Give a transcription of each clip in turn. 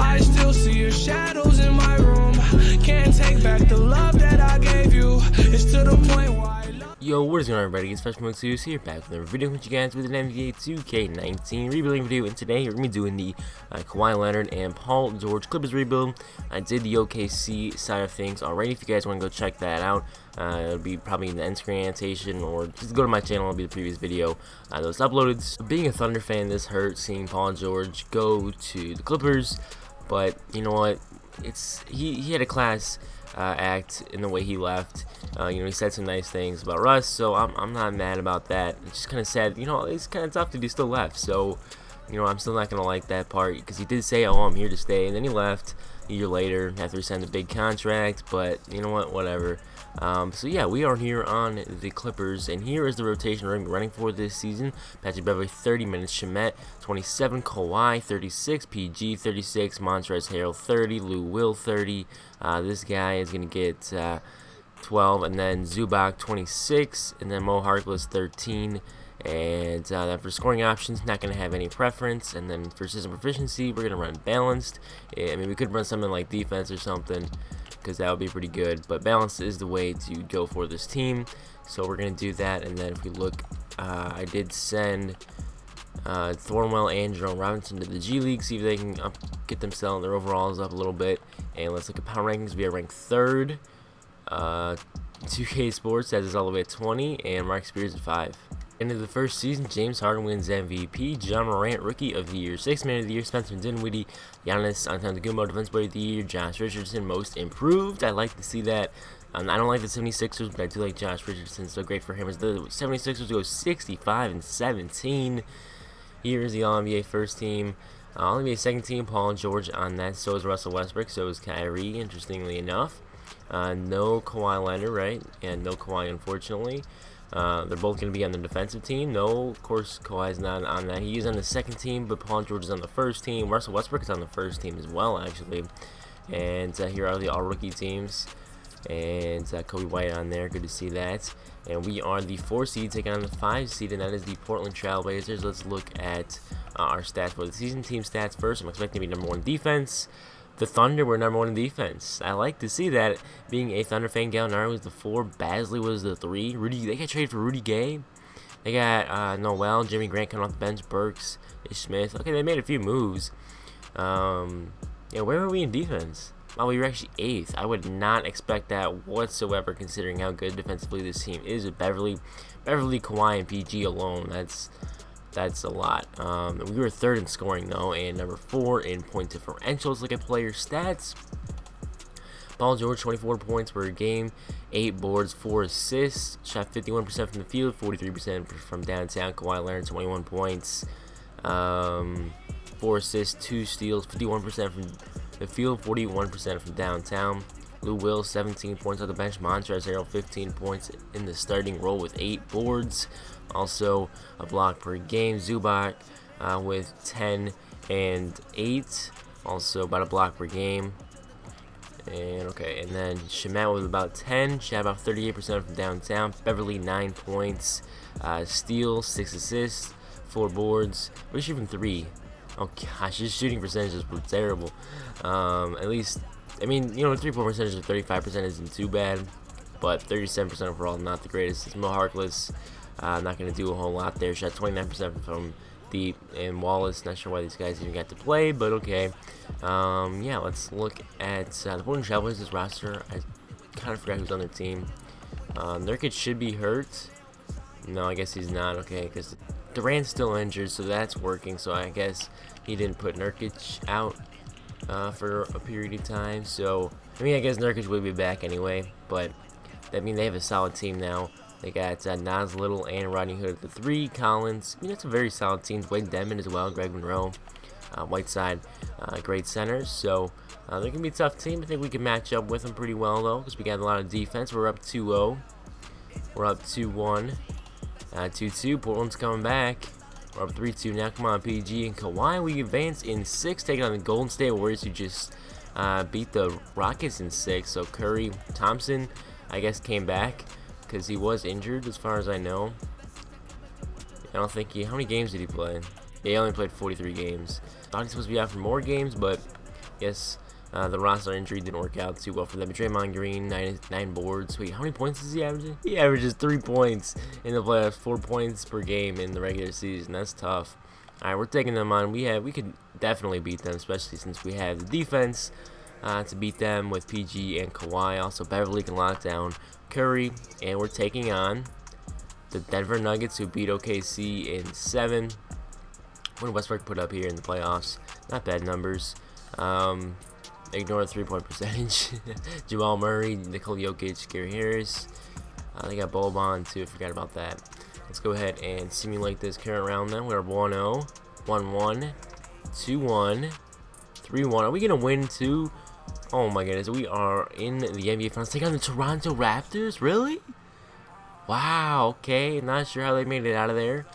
I still see your shadows in my room. Can't take back the love that I gave you. It's to the point where I love. Yo, what is going on, everybody? It's FreshMode Studios here, back with another video with you guys with an NBA 2K19 rebuilding video. And today we're going to be doing the Kawhi Leonard and Paul George Clippers rebuild. I did the OKC side of things already. If you guys want to go check that out, it'll be probably in the end screen annotation, or just go to my channel. It'll be the previous video that was uploaded. So being a Thunder fan, this hurts seeing Paul George go to the Clippers, but you know what? He had a class act in the way he left. He said some nice things about Russ, so I'm not mad about that. It's just kind of sad. It's kind of tough that he still left. So, I'm still not gonna like that part, because he did say, "Oh, I'm here to stay," and then he left a year later after he signed a big contract. But you know what? Whatever. So yeah, we are here on the Clippers, and here is the rotation we're running for this season. Patrick Beverley 30 minutes, Shamet 27, Kawhi 36, PG 36, Montrezl Harrell 30, Lou Will 30. This guy is gonna get 12, and then Zubac 26, and then Mo Harkless 13. And then for scoring options, not going to have any preference. And then for system proficiency, we're going to run balanced. I mean, we could run something like defense or something, because that would be pretty good. But balanced is the way to go for this team. So we're going to do that. And then if we look, I did send Thornwell and Jerome Robinson to the G League, see if they can get themselves their overalls up a little bit. And let's look at power rankings. We are ranked 3rd. 2K Sports has us all the way at 20, and Mark Spears at 5. End of the first season, James Harden wins MVP, John Morant Rookie of the Year, 6th Man of the Year, Spencer Dinwiddie, Giannis Antetokounmpo Defensive Player of the Year, Josh Richardson Most Improved. I like to see that. I don't like the 76ers, but I do like Josh Richardson, so great for him. As the 76ers go 65-17. Here is the All-NBA first team. All-NBA second team, Paul George on that. So is Russell Westbrook, so is Kyrie, interestingly enough. No Kawhi Leonard, right? And no Kawhi, unfortunately. They're both going to be on the defensive team. No, of course, Kawhi's not on that. He is on the second team, but Paul George is on the first team. Russell Westbrook is on the first team as well, actually. And here are the all-rookie teams. And Kobe White on there. Good to see that. And we are the 4 seed taking on the 5 seed, and that is the Portland Trailblazers. Let's look at our stats for the season. Team stats first. I'm expecting to be #1 defense. The Thunder were #1 in defense. I like to see that. Being a Thunder fan, Gallinari was the 4, Basley was the 3. They got traded for Rudy Gay. They got Noel, Jimmy Grant coming off the bench, Burks, Ish Smith. Okay, they made a few moves. Where were we in defense? Well, we were actually 8th. I would not expect that whatsoever, considering how good defensively this team is with Beverly, Kawhi, and PG alone. That's a lot. We were 3rd in scoring, though, and number 4 in point differential. Let's look at player stats. Paul George, 24 points per game, 8 boards, 4 assists, shot 51% from the field, 43% from downtown. Kawhi Leonard, 21 points, 4 assists, 2 steals, 51% from the field, 41% from downtown. Lou Will, 17 points on the bench. Montrezl Harrell, 15 points in the starting role with 8 boards. Also, a block per game. Zubac with 10 and 8. Also, about a block per game. And then Shamet with about 10. Shot about 38% from downtown. Beverly, 9 points. Steal, 6 assists, 4 boards. We're shooting 3. Oh gosh, his shooting percentages were terrible. At least, I mean, the 3-point percentage of 35% isn't too bad, but 37% overall, not the greatest. It's Mo Harkless, not going to do a whole lot there. Shot 29% from deep, and Wallace, not sure why these guys even got to play, but okay. Let's look at the Portland Trailblazers roster. I kind of forgot who's on their team. Nurkic should be hurt. No, I guess he's not, okay, because Durant's still injured, so that's working, so I guess he didn't put Nurkic out for a period of time. So I guess Nurkic will be back anyway, but that means they have a solid team now. They got Nas Little and Rodney Hood at the 3, Collins. That's a very solid team. Wade Denman as well, Greg Monroe, Whiteside, great centers. So they're going to be a tough team. I think we can match up with them pretty well, though, because we got a lot of defense. We're up 2-0. We're up 2-1. 2-2. Portland's coming back. We're up 3-2 now. Come on, PG and Kawhi. We advance in 6, taking on the Golden State Warriors, who just beat the Rockets in 6. So Curry, Thompson, I guess, came back because he was injured, as far as I know. I don't think how many games did he play? Yeah, he only played 43 games. Thought he was supposed to be out for more games, but Yes, the roster injury didn't work out too well for them. Draymond Green, nine boards. Wait, how many points is he averaging? He averages 3 points in the playoffs, 4 points per game in the regular season. That's tough. All right, we're taking them on. We could definitely beat them, especially since we have the defense to beat them with PG and Kawhi. Also, Beverly can lock down Curry, and we're taking on the Denver Nuggets, who beat OKC in 7. What did Westbrook put up here in the playoffs? Not bad numbers. Ignore the 3-point percentage. Jamal Murray, Nikola Jokic, Gary Harris. They got Boban too. I forgot about that. Let's go ahead and simulate this current round then. We're 1-0, 1-1, 2-1, 3-1. Are we gonna win too? Oh my goodness, we are in the NBA Finals. Taking on the Toronto Raptors? Really? Wow. Okay, not sure how they made it out of there.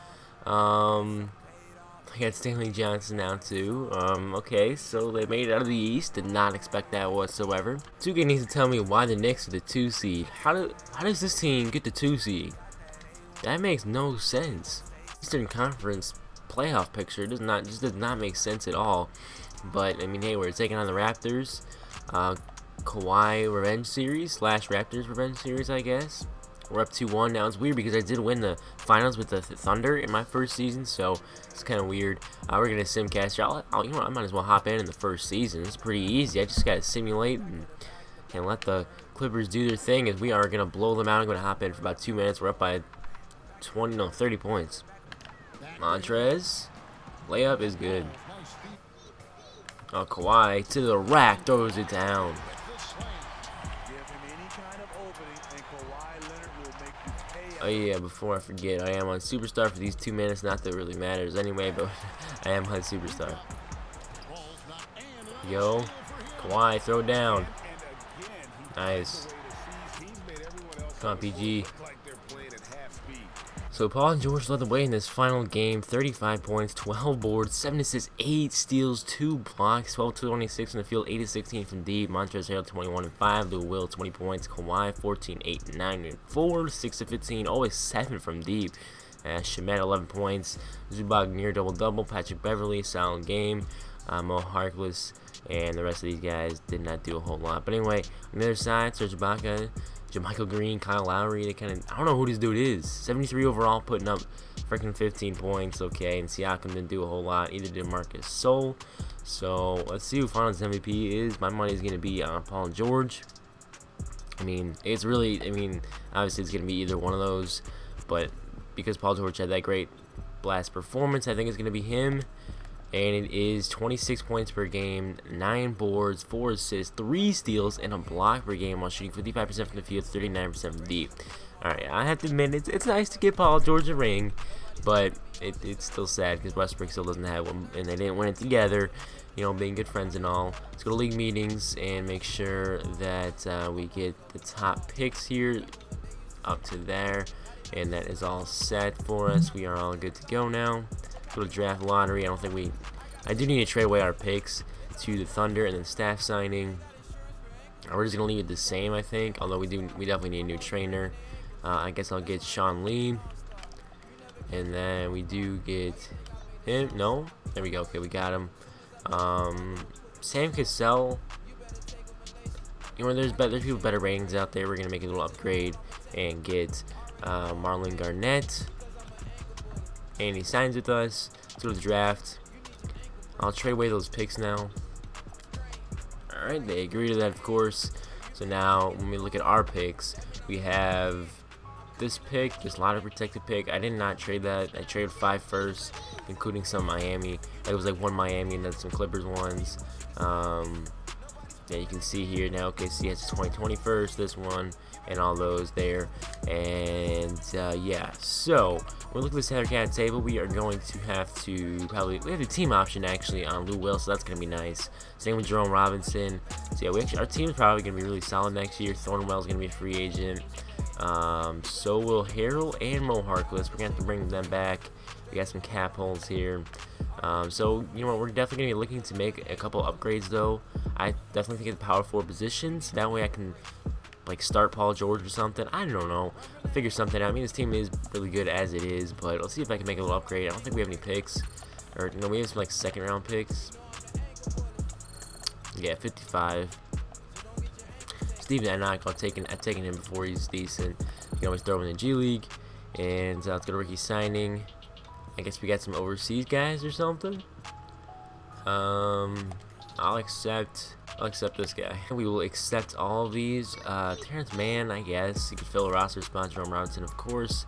I got Stanley Johnson now too. Okay, so they made it out of the East. Did not expect that whatsoever. 2K needs to tell me why the Knicks are the 2 seed. How does this team get the 2 seed? That makes no sense. Eastern Conference playoff picture does not make sense at all. But I mean, hey, we're taking on the Raptors. Kawhi Revenge Series / Raptors Revenge Series, I guess. We're up 2-1 now. It's weird because I did win the finals with the Thunder in my first season, so it's kind of weird. We're gonna simcast here. You know what, I might as well hop in the first season. It's pretty easy. I just gotta simulate and let the Clippers do their thing. As we are gonna blow them out. I'm gonna hop in for about 2 minutes. We're up by 30 points. Montrez, layup is good. Oh, Kawhi to the rack, throws it down. Oh yeah, before I forget, I am on Superstar for these 2 minutes. Not that it really matters anyway, but I am on Superstar. Yo, Kawhi, throw it down. Nice. Come on, PG. So Paul George led the way in this final game. 35 points, 12 boards, 7 assists, 8 steals, 2 blocks, 12-26 in the field, 8-16 from deep. Montrezl Harrell 21-5, Lou Will 20 points, Kawhi 14, 8, 9, and 4, 6-15, always 7 from deep. Shamet 11 points, Zubac near double-double, Patrick Beverly solid game, Mo Harkless, and the rest of these guys did not do a whole lot. But anyway, on the other side, Serge Ibaka, Michael Green, Kyle Lowry, I don't know who this dude is. 73 overall, putting up freaking 15 points, okay, and Siakam didn't do a whole lot, either did Marcus Sol. So, let's see who Finals MVP is. My money is going to be on Paul George. I mean, obviously it's going to be either one of those, but because Paul George had that great blast performance, I think it's going to be him. And it is 26 points per game, 9 boards, 4 assists, 3 steals, and a block per game while shooting 55% from the field, 39% from deep. Alright, I have to admit, it's nice to get Paul George a ring, but it's still sad because Westbrook still doesn't have one, and they didn't win it together, you know, being good friends and all. Let's go to league meetings and make sure that we get the top picks here up to there, and that is all set for us. We are all good to go now. Go to draft lottery. I do need to trade away our picks to the Thunder and then staff signing. We're just gonna leave it the same, I think. Although we definitely need a new trainer. I guess I'll get Sean Lee, and then we do get him. No, there we go. Okay, we got him. Sam Cassell. You know, there's people with better ratings out there. We're gonna make a little upgrade and get Marlon Garnett. And he signs with us. Let's go to the draft. I'll trade away those picks now. Alright, they agree to that, of course. So now, when we look at our picks, we have this pick, this lottery protected pick. I did not trade that. I traded 5 first, including some Miami. It was like 1 Miami and then some Clippers ones. Yeah, you can see here now, OKC has 2020 first, this one, and all those there. And yeah, so when we look at this salary cap table, we are going to have to we have a team option actually on Lou Will, so that's going to be nice. Same with Jerome Robinson. So yeah, our team is probably going to be really solid next year. Thornwell is going to be a free agent. So will Harrell and Mo Harkless. We're going to have to bring them back. We got some cap holes here. So, you know what, we're definitely going to be looking to make a couple upgrades, though. I definitely think of the power forward positions. That way I can, like, start Paul George or something. I don't know. I'll figure something out. I mean, this team is really good as it is, but let's see if I can make a little upgrade. I don't think we have any picks. Or, you know, we have some, like, second-round picks. Yeah, 55. Steven Enoch, I've taken him before. He's decent. You can always throw him in the G League. And let's go to rookie signing. I guess we got some overseas guys or something. I'll accept this guy. We will accept all of these. Terrence Mann, I guess. He could fill a roster spot. Jerome Robinson, of course.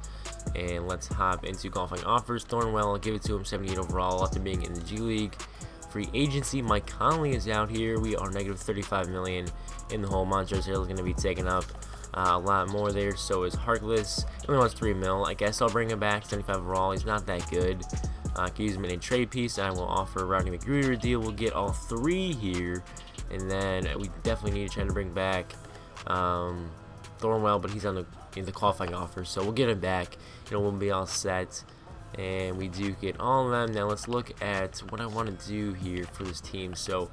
And let's hop into qualifying offers. Thornwell, I'll give it to him, 78 overall after being in the G League. Free agency, Mike Conley is out here. We are negative 35 million in the hole. Montrezl Harrell is going to be taking up a lot more there. So is Harkless. He only wants 3 mil. I guess I'll bring him back. 75 overall. He's not that good. I can use him in a trade piece. I will offer a Rodney McGruder deal. We'll get all 3 here. And then we definitely need to try to bring back Thornwell, but he's on the qualifying offer. So we'll get him back. We'll be all set. And we do get all of them. Now let's look at what I want to do here for this team. So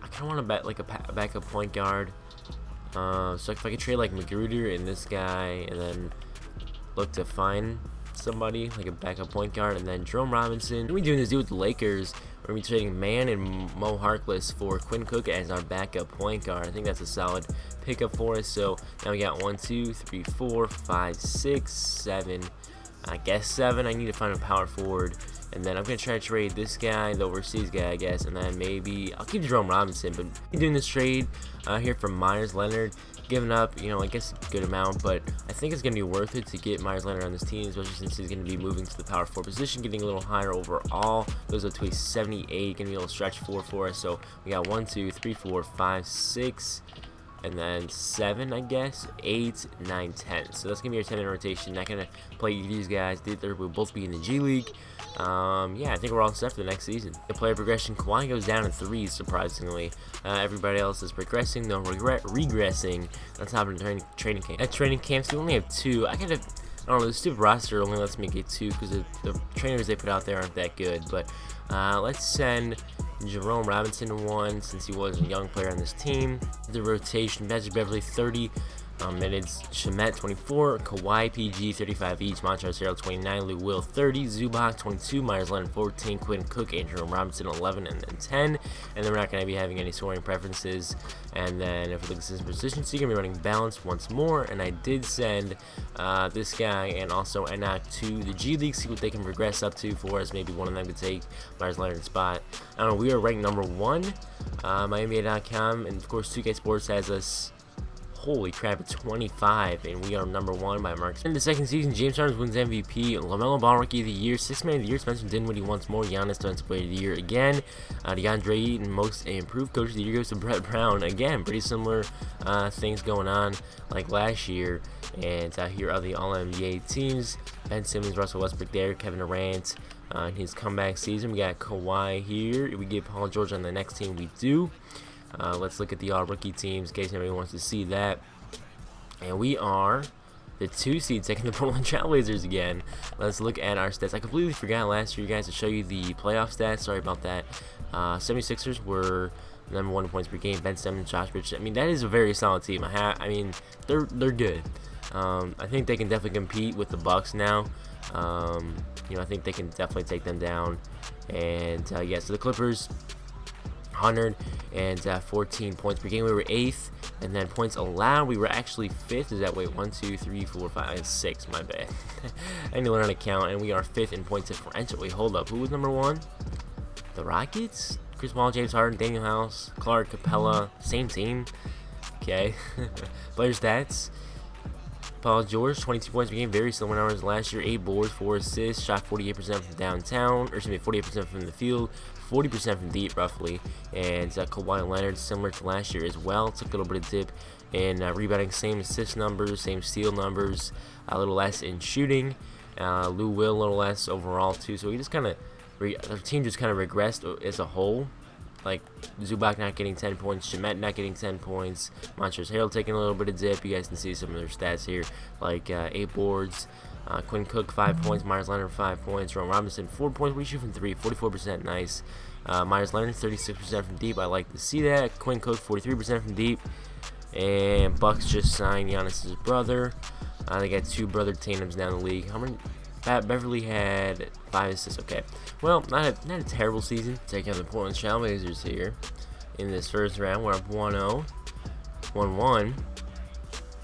I kind of want to bet like a backup point guard. So if I could trade like McGruder and this guy, and then look to find somebody like a backup point guard, and then Jerome Robinson. We're doing this deal with the Lakers. We're gonna be trading Mann and Mo Harkless for Quinn Cook as our backup point guard. I think that's a solid pickup for us. So now we got 1, 2, 3, 4, 5, 6, 7. I guess 7. I need to find a power forward, and then I'm gonna try to trade this guy, the overseas guy, I guess, and then maybe I'll keep Jerome Robinson. But I'm doing this trade here for Leonard, giving up, I guess a good amount, but I think it's gonna be worth it to get Leonard on this team, especially since he's gonna be moving to the power forward position, getting a little higher overall. Goes up to a 78, gonna be a little stretch 4 for us. So we got 1, 2, 3, 4, 5, 6. And then 7, I guess, 8, 9, 10. So that's gonna be our 10-man rotation. Not gonna play these guys. We'll both be in the G League. Yeah, I think we're all set for the next season. The player progression, Kawhi goes down in 3s, surprisingly. Everybody else is progressing, though regressing. Let's hop into training camp. At training camps, we only have 2. I don't know, the stupid roster only lets me get 2 because the trainers they put out there aren't that good. But let's send Jerome Robinson 1, since he was a young player on this team. The rotation, Magic Beverly 30 minutes, Shamet 24, Kawhi PG 35 each, Montrezl Harrell 29, Lou Will 30, Zubac 22, Leonard 14, Quinn Cook and Jerome Robinson 11, and then 10. And then we're not going to be having any scoring preferences. And then if we look at this position, so you're going to be running balance once more. And I did send this guy and also Enoch to the G League, see what they can progress up to for us. Maybe one of them could take Leonard's spot. I don't know, we are ranked number 1, MyNBA.com, and of course 2K Sports has us, holy crap, it's 25, and we are number 1 by marks. In the second season, James Harden wins MVP, LaMelo Ball Rookie of the Year, 6th Man of the Year, Spencer Dinwiddie once more, Giannis Defensive Player of the Year again, DeAndre Ayton, Most Improved Coach of the Year goes to Brett Brown. Again, pretty similar things going on like last year. And here are the All-NBA teams. Ben Simmons, Russell Westbrook there, Kevin Durant in his comeback season. We got Kawhi here. We get Paul George on the next team. We do. Let's look at the all-rookie teams in case anybody wants to see that. And we are the 2 seed taking the Portland Trailblazers again. Let's look at our stats. I completely forgot last year, guys, to show you the playoff stats. Sorry about that. 76ers were number 1 in points per game. Ben Simmons, Josh Richardson. I mean, that is a very solid team. I mean, they're good. I think they can definitely compete with the Bucks now. I think they can definitely take them down. And yeah, so the Clippers, 114 points per game. We were 8th, and then points allowed, we were actually 5th. Is that, wait, 1, 2, 3, 4, 5, 6, my bad. I need to learn how to count, and we are 5th in points differential. Wait, hold up, who was number 1? The Rockets? Chris Paul, James Harden, Daniel House, Clark, Capella, same team. Okay. Player stats. Paul George, 22 points per game, very similar numbers to last year. 8 boards, 4 assists, shot 48% from downtown, or excuse me, 48% from the field, 40% from deep, roughly. And Kawhi Leonard, similar to last year as well, took a little bit of dip in rebounding, same assist numbers, same steal numbers, a little less in shooting. Lou Will, a little less overall too. So we just kind of, the team just kind of regressed as a whole. Like Zubac not getting 10 points, Shamet not getting 10 points, Montrezl Harrell taking a little bit of dip. You guys can see some of their stats here, like 8 boards, Quinn Cook 5 points, Leonard 5 points, Jerome Robinson 4 points. We shoot from 3, 44%, nice. Leonard 36% from deep. I like to see that. Quinn Cook 43% from deep. And Bucks just signed Giannis' brother. They got 2 brother tandems down the league. How many? Beverly had 5 assists. Okay, well, not a terrible season. Taking on the Portland Trailblazers here. in this first round. We're up 1-0, 1-1,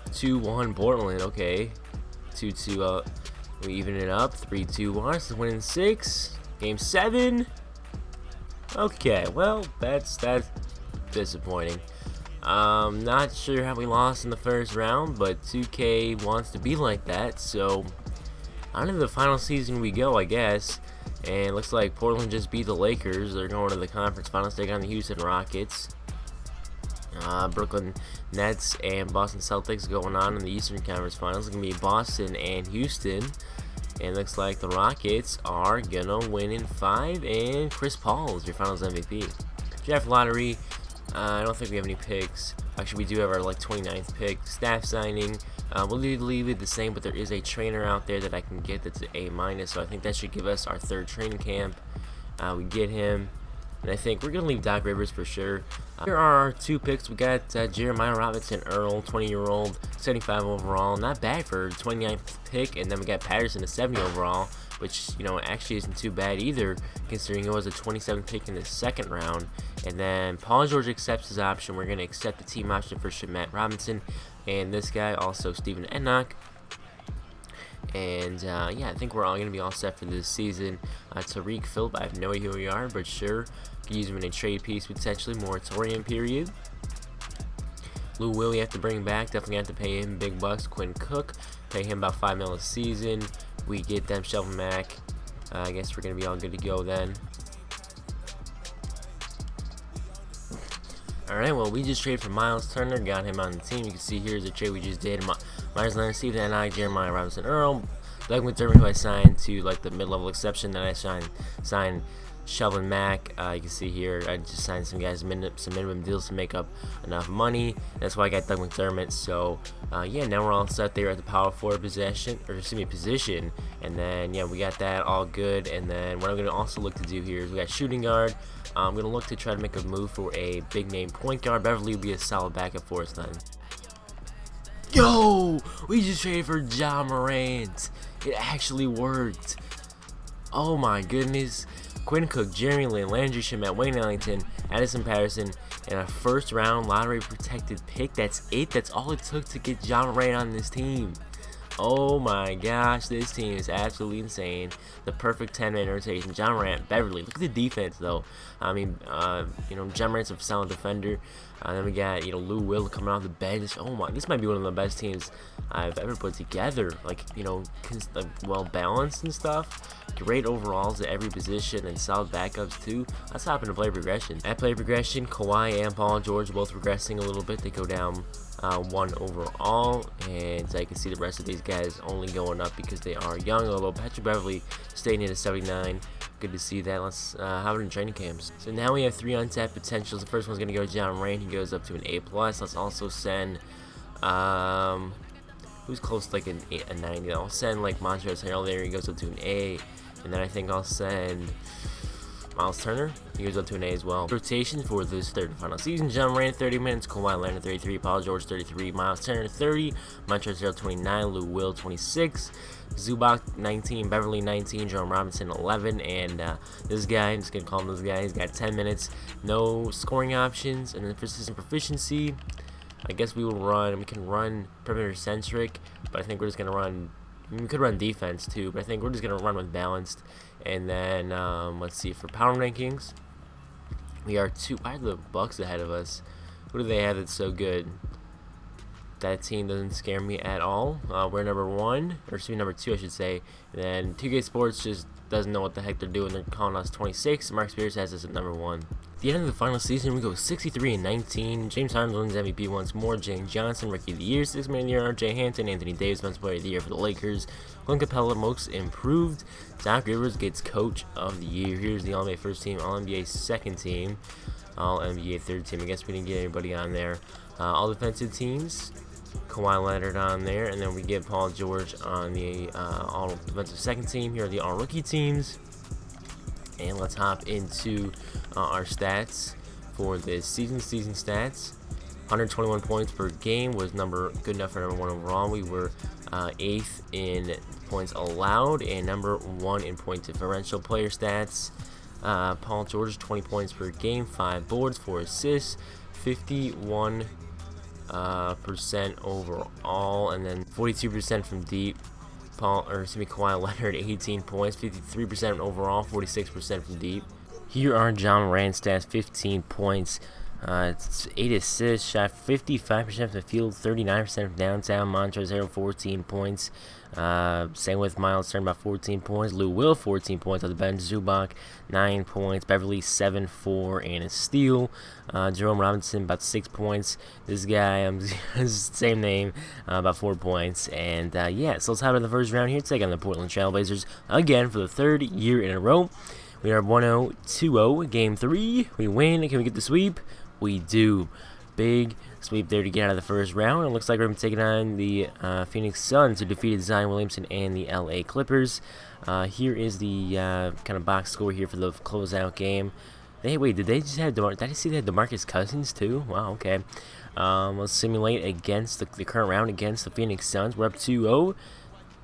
2-1 Portland. Okay, 2-2. We even it up. 3-2 Washington winning 6. Game 7. Okay, well that's disappointing. Not sure how we lost in the first round, but 2K wants to be like that, so on to the final season we go, I guess. And looks like Portland just beat the Lakers. They're going to the conference finals, taking on the Houston Rockets. Brooklyn Nets and Boston Celtics going on in the Eastern Conference Finals. It's going to be Boston and Houston. And looks like the Rockets are going to win in 5. And Chris Paul is your finals MVP. Draft lottery. I don't think we have any picks. Actually, we do have our 29th pick. Staff signing. We'll leave it the same, but there is a trainer out there that I can get that's A-, so I think that should give us our 3rd training camp. We get him, and I think we're going to leave Doc Rivers for sure. Here are our 2 picks. We got Jeremiah Robinson Earl, 20-year-old, 75 overall. Not bad for a 29th pick, and then we got Patterson, a 70 overall, which, you know, actually isn't too bad either, considering it was a 27th pick in the 2nd round. And then Paul George accepts his option. We're going to accept the team option for Shamet Robinson. And this guy, also Steven Enoch. And yeah, I think we're all going to be all set for this season. Tariq Phillip, I have no idea who we are, but sure. Could use him in a trade piece, potentially. Moratorium period. Lou Will, we have to bring back. Definitely have to pay him big bucks. Quinn Cook, pay him about $5 million a season. We get them Shelvin Mack. I guess we're going to be all good to go then. Alright, well, we just traded for Miles Turner, got him on the team. You can see here's the trade we just did. Myers Leonard, Steven Enoch, Jeremiah Robinson Earl, Doug McDermott, who I signed to the mid-level exception. Then I signed Shelvin Mack. You can see here I just signed some guys some minimum deals to make up enough money. That's why I got Doug McDermott. So yeah, now we're all set there at the power forward position, and then yeah, we got that all good. And then what I'm going to also look to do here is we got shooting guard. I'm going to look to try to make a move for a big name point guard. Beverly will be a solid backup for us then. Yo, we just traded for Ja Morant. It actually worked. Oh my goodness. Quinn Cook, Jeremy Lin, Landry Shamet, Wayne Ellington, Addison Patterson, and a 1st round lottery protected pick. That's it. That's all it took to get Ja Morant on this team. Oh my gosh, this team is absolutely insane. The perfect 10-man rotation. Ja Morant, Beverly. Look at the defense though. I mean, you know, Ja Morant's a solid defender. Then we got, you know, Lou Will coming off the bench. Oh my, this might be one of the best teams I've ever put together. Like, you know, well balanced and stuff. Great overalls at every position and solid backups too. Let's hop into play progression. At play progression, Kawhi and Paul George both regressing a little bit. They go down 1 overall, and so you can see the rest of these guys only going up because they are young. Although Patrick Beverly staying at a 79. Good to see that. Let's have it in training camps. So now we have 3 untapped potentials. The first one's going to go to John Rain. He goes up to an A+. Let's also send who's close to like a 90. I'll send like Montrezl Harrell there. He goes up to an A. And then I think I'll send Miles Turner. He goes up to an A as well. Rotation for this 3rd and final season. John Rain 30 minutes. Kawhi Leonard 33. Paul George 33. Miles Turner 30. Montrezl Harrell 29. Lou Will 26. Zubac 19. Beverly 19. Jerome Robinson 11. And this guy, I'm just going to call him this guy. He's got 10 minutes. No scoring options. And then for system proficiency, I guess we can run perimeter centric. But I think we're just going to run. We could run defense too, but I think we're just going to run with balanced. And then, let's see, for power rankings, we are why are the Bucks ahead of us? Who do they have that's so good? That team doesn't scare me at all. We're number 1, or excuse me, number 2, I should say. And then 2K Sports just doesn't know what the heck they're doing. They're calling us 26. Mark Spears has us at number 1. At the end of the final season, we go 63-19. James Harden wins MVP once more. James Johnson, Rookie of the Year. 6 Man of the Year, R.J. Hampton. Anthony Davis, Defensive Player of the Year for the Lakers. Glenn Capella, most improved. Doc Rivers gets Coach of the Year. Here's the All-NBA first team, All-NBA second team, All-NBA third team. I guess we didn't get anybody on there. All defensive teams. Kawhi Leonard on there, and then we get Paul George on the all defensive second team. Here are the all rookie teams, and let's hop into our stats for this season. Season stats: 121 points per game was good enough for number 1 overall. We were 8th in points allowed and number 1 in point differential. Player stats: Paul George, 20 points per game, 5 boards, 4 assists, 51% overall, and then 42% from deep. Kawhi Leonard, 18 points, 53% overall, 46% from deep. Here are John Morant's stats: 15 points, 8 assists, shot 55% from the field, 39% from downtown. Montrezl Harrell, 14 points. Same with Miles Turner, about 14 points. Lou Will, 14 points on the bench. Zubac, 9 points. Beverly, 7, 4, and a steal. Jerome Robinson, about 6 points. This guy, same name, about 4 points. And yeah, so let's have it in the first round here. Take on the Portland Trailblazers again for the 3rd year in a row. We are 1-0, 2-0, game 3. We win. Can we get the sweep? We do. Big sweep there to get out of the first round. It looks like we're going to be taking on the Phoenix Suns, who defeated Zion Williamson and the LA Clippers. Here is the kind of box score here for the closeout game. Wait, did they just have did I see they had DeMarcus Cousins too? Wow, okay. Let's simulate against the current round against the Phoenix Suns. We're up 2-0.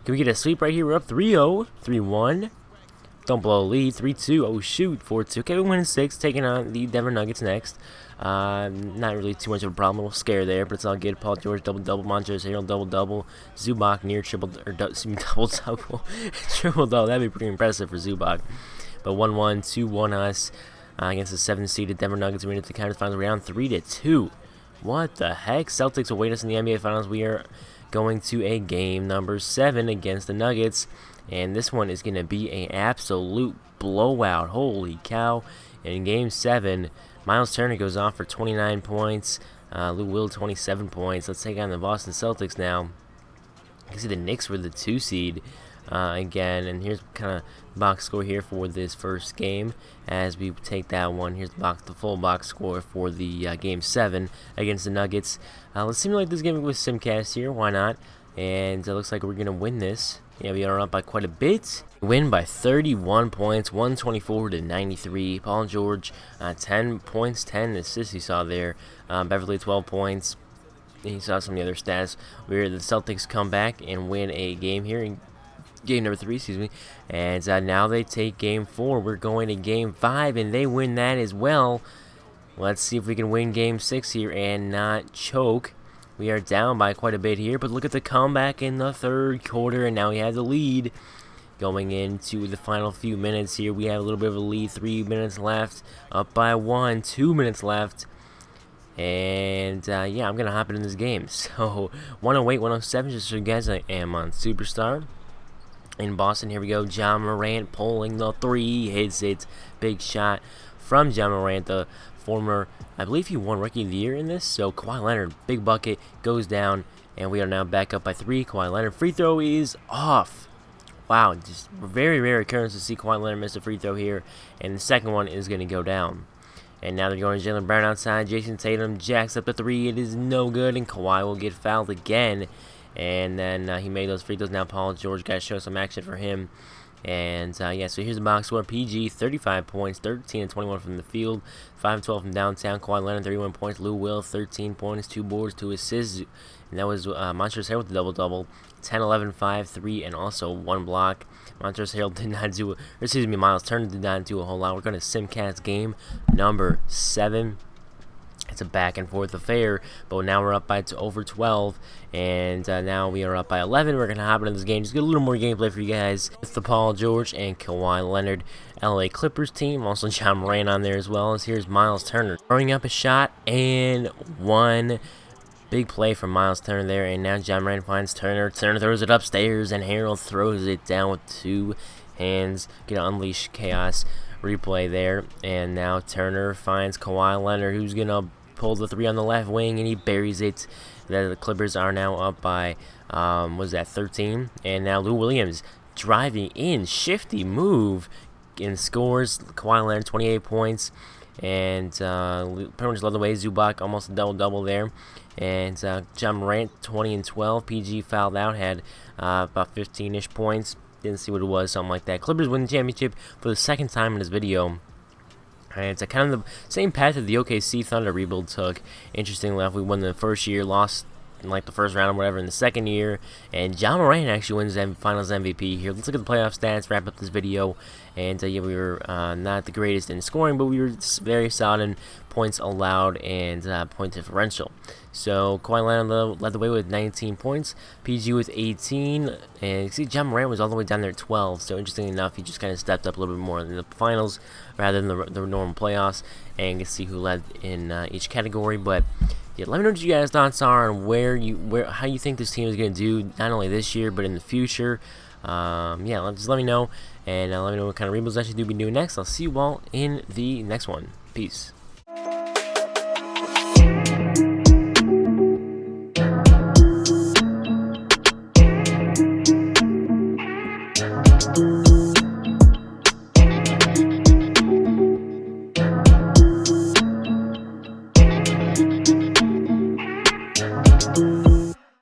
Can we get a sweep right here? We're up 3-0, 3-1. Don't blow a lead. 3-2. Oh, shoot. 4-2. Okay, we win 6. Taking on the Denver Nuggets next. Not really too much of a problem. A little scare there, but it's all good. Paul George, double-double. Montrezl Harrell, double-double. Zubac near double-double. Triple-double. That'd be pretty impressive for Zubac. But 1-1, 2-1 us against the 7th-seeded Denver Nuggets. We're into the quarterfinals round 3-2. What the heck? Celtics await us in the NBA Finals. We are going to a game number 7 against the Nuggets. And this one is going to be an absolute blowout. Holy cow. In game 7, Miles Turner goes off for 29 points. Lou Will, 27 points. Let's take on the Boston Celtics now. You can see the Knicks were the 2 seed again. And here's kind of box score here for this first game. As we take that one, here's the full box score for the game 7 against the Nuggets. Let's simulate this game with Simcast here. Why not? And it looks like we're going to win this. Yeah, we are up by quite a bit. Win by 31 points, 124-93. Paul George, 10 points, 10 assists you saw there. Beverly, 12 points. You saw some of the other stats where the Celtics come back and win a game here in game number 3, excuse me. And now they take game 4. We're going to game 5, and they win that as well. Let's see if we can win game 6 here and not choke. We are down by quite a bit here, but look at the comeback in the 3rd quarter, and now we have the lead. Going into the final few minutes here, we have a little bit of a lead. 3 minutes left, up by 1, 2 minutes left. And yeah, I'm going to hop into this game. So 108, 107, just so you guys, I am on Superstar. In Boston, here we go. John Morant pulling the 3, hits it. Big shot from John Morant, the former, I believe he won Rookie of the Year in this. So Kawhi Leonard, big bucket, goes down, and we are now back up by 3. Kawhi Leonard, free throw is off. Wow, just very rare occurrence to see Kawhi Leonard miss a free throw here, and the second one is going to go down. And now they're going to Jaylen Brown outside. Jason Tatum jacks up the 3. It is no good, and Kawhi will get fouled again. And then he made those free throws. Now Paul George got to show some action for him. And yeah, so here's the box score. PG, 35 points, 13 and 21 from the field, 5 and 12 from downtown. Kawhi Leonard, 31 points. Lou Will, 13 points, 2 boards, 2 assists. And that was Montrezl Harrell with the double-double. 10, 11, 5, 3, and also 1 block. Montrezl Harrell did not do, Miles Turner did not do a whole lot. We're going to Simcast game number 7. It's a back and forth affair, but now we're up by over 12, and now we are up by 11. We're going to hop into this game, just get a little more gameplay for you guys with the Paul George and Kawhi Leonard LA Clippers team. Also John Morant on there as well. As here's Miles Turner throwing up a shot, and 1 big play from Miles Turner there, and now John Morant finds Turner. Turner throws it upstairs, and Harrell throws it down with 2 hands. Gonna unleash chaos. Replay there, and now Turner finds Kawhi Leonard, who's gonna pull the 3 on the left wing, and he buries it. The Clippers are now up by 13, and now Lou Williams driving in, shifty move, and scores. Kawhi Leonard 28 points, and pretty much led the way. Zubac almost a double there, and John Morant 20 and 12. PG fouled out, had about 15ish points. Didn't see what it was, something like that. Clippers win the championship for the 2nd time in this video. And it's kind of the same path that the OKC Thunder rebuild took. Interestingly enough, we won the first year, lost in like the first round or whatever in the second year. And Ja Morant actually wins Finals MVP here. Let's look at the playoff stats, wrap up this video. And yeah, we were not the greatest in scoring, but we were very solid in points allowed and point differential. So Kawhi Leonard led the way with 19 points, PG with 18, and you see Ja Morant was all the way down there at 12. So interestingly enough, he just kind of stepped up a little bit more in the finals rather than the normal playoffs. And you can see who led in each category. But yeah, let me know what you guys' thoughts are on how you think this team is going to do, not only this year but in the future. Yeah, just let me know, and let me know what kind of rebuilds I should be doing next. I'll see you all in the next one. Peace.